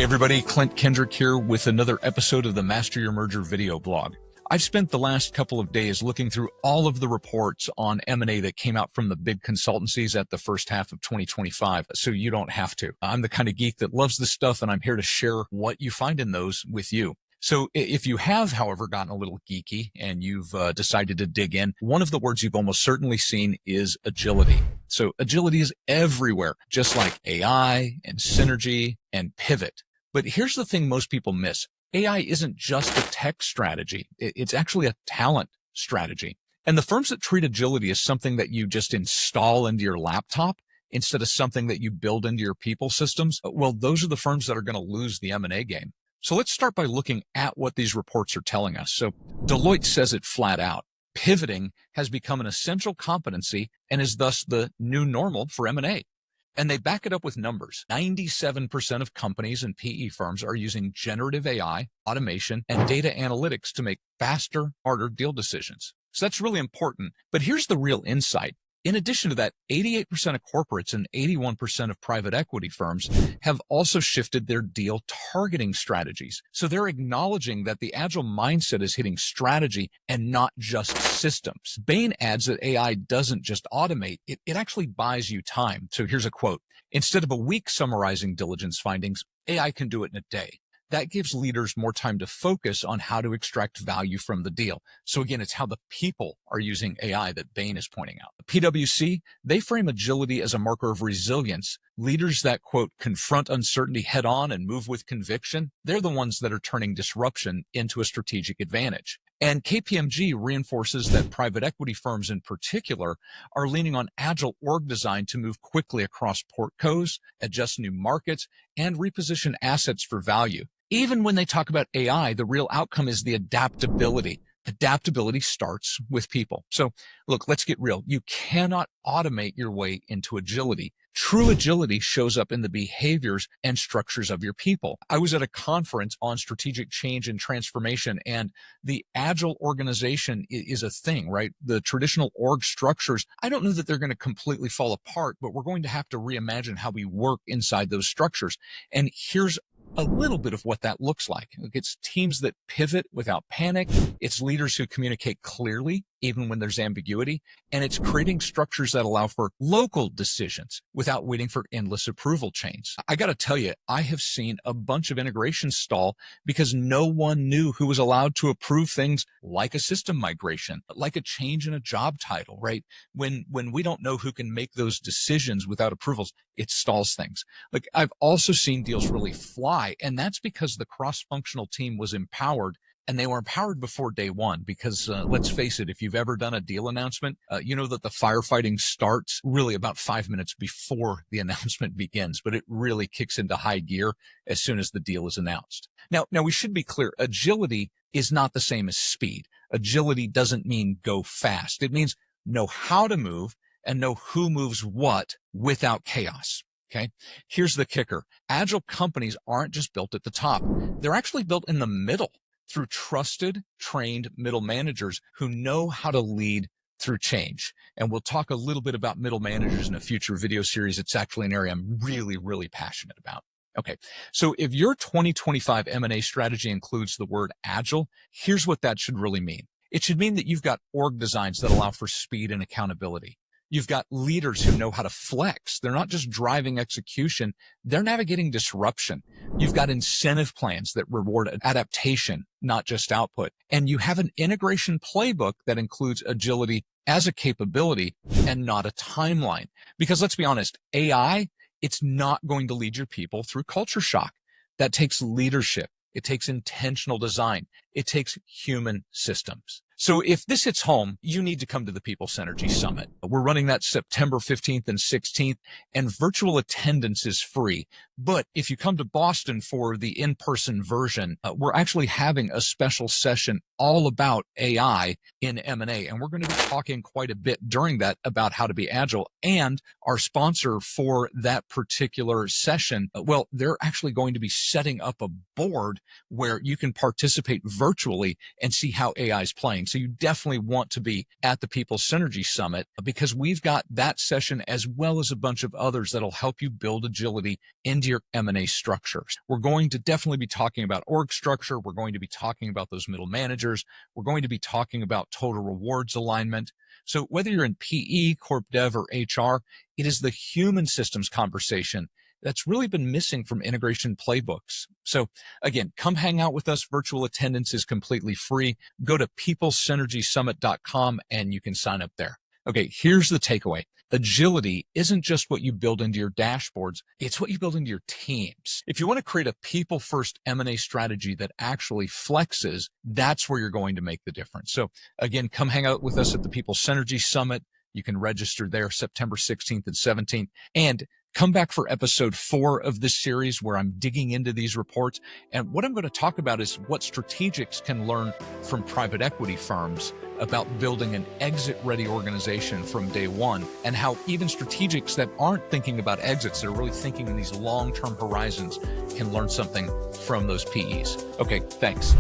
everybody, Clint Kendrick here with another episode of the Master Your Merger video blog. I've spent the last couple of days looking through all of the reports on M&A that came out from the big consultancies at the first half of 2025, so you don't have to. I'm the kind of geek that loves this stuff, and I'm here to share what you find in those with you. So if you have, however, gotten a little geeky and you've decided to dig in, one of the words you've almost certainly seen is agility. So agility is everywhere, just like AI and synergy and pivot. But here's the thing most people miss. AI isn't just a tech strategy. It's actually a talent strategy. And the firms that treat agility as something that you just install into your laptop instead of something that you build into your people systems, well, those are the firms that are going to lose the M&A game. So let's start by looking at what these reports are telling us. So Deloitte says it flat out. Pivoting has become an essential competency and is thus the new normal for M&A. And they back it up with numbers. 97% of companies and PE firms are using generative AI, automation, and data analytics to make faster, harder deal decisions. So that's really important. But here's the real insight. In addition to that, 88% of corporates and 81% of private equity firms have also shifted their deal targeting strategies. So they're acknowledging that the agile mindset is hitting strategy and not just systems. Bain adds that AI doesn't just automate, it actually buys you time. So here's a quote. Instead of a week summarizing diligence findings, AI can do it in a day. That gives leaders more time to focus on how to extract value from the deal. So again, it's how the people are using AI that Bain is pointing out. PwC, they frame agility as a marker of resilience. Leaders that, quote, confront uncertainty head on and move with conviction, they're the ones that are turning disruption into a strategic advantage. And KPMG reinforces that private equity firms in particular are leaning on agile org design to move quickly across portcos, adjust new markets, and reposition assets for value. Even when they talk about AI, the real outcome is the adaptability. Adaptability starts with people. So look, let's get real. You cannot automate your way into agility. True agility shows up in the behaviors and structures of your people. I was at a conference on strategic change and transformation, and the agile organization is a thing, right? The traditional org structures, I don't know that they're going to completely fall apart, but we're going to have to reimagine how we work inside those structures. And here's a little bit of what that looks like. It's teams that pivot without panic. It's leaders who communicate clearly, even when there's ambiguity. And it's creating structures that allow for local decisions without waiting for endless approval chains. I got to tell you, I have seen a bunch of integrations stall because no one knew who was allowed to approve things like a system migration, like a change in a job title, right? When we don't know who can make those decisions without approvals, it stalls things. Like, I've also seen deals really fly, and that's because the cross-functional team was empowered. And they were empowered before day one because, let's face it, if you've ever done a deal announcement, you know that the firefighting starts really about 5 minutes before the announcement begins, but it really kicks into high gear as soon as the deal is announced. Now we should be clear. Agility is not the same as speed. Agility doesn't mean go fast. It means know how to move and know who moves what without chaos. Okay. Here's the kicker. Agile companies aren't just built at the top. They're actually built in the middle, through trusted, trained middle managers who know how to lead through change. And we'll talk a little bit about middle managers in a future video series. It's actually an area I'm really, really passionate about. Okay, so if your 2025 M&A strategy includes the word agile, here's what that should really mean. It should mean that you've got org designs that allow for speed and accountability. You've got leaders who know how to flex. They're not just driving execution, they're navigating disruption. You've got incentive plans that reward adaptation, not just output. And you have an integration playbook that includes agility as a capability and not a timeline. Because let's be honest, AI, it's not going to lead your people through culture shock. That takes leadership. It takes intentional design. It takes human systems. So if this hits home, you need to come to the People Synergy Summit. We're running that September 15th and 16th, and virtual attendance is free. But if you come to Boston for the in-person version, we're actually having a special session all about AI in M&A. And we're going to be talking quite a bit during that about how to be agile. And our sponsor for that particular session, well, they're actually going to be setting up a board where you can participate virtually and see how AI is playing. So you definitely want to be at the People Synergy Summit because we've got that session as well as a bunch of others that'll help you build agility into into your M&A structures. We're going to definitely be talking about org structure. We're going to be talking about those middle managers. We're going to be talking about total rewards alignment. So whether you're in PE, Corp Dev, or HR, it is the human systems conversation that's really been missing from integration playbooks. So again, come hang out with us. Virtual attendance is completely free. Go to peoplesynergysummit.com and you can sign up there. Okay, here's the takeaway. Agility isn't just what you build into your dashboards, it's what you build into your teams. If you want to create a people-first M&A strategy that actually flexes, that's where you're going to make the difference. So again, come hang out with us at the People Synergy Summit. You can register there September 16th and 17th. And come back for episode 4 of this series where I'm digging into these reports. And what I'm going to talk about is what strategics can learn from private equity firms about building an exit-ready organization from day one, and how even strategics that aren't thinking about exits, that are really thinking in these long-term horizons, can learn something from those PEs. Okay, thanks.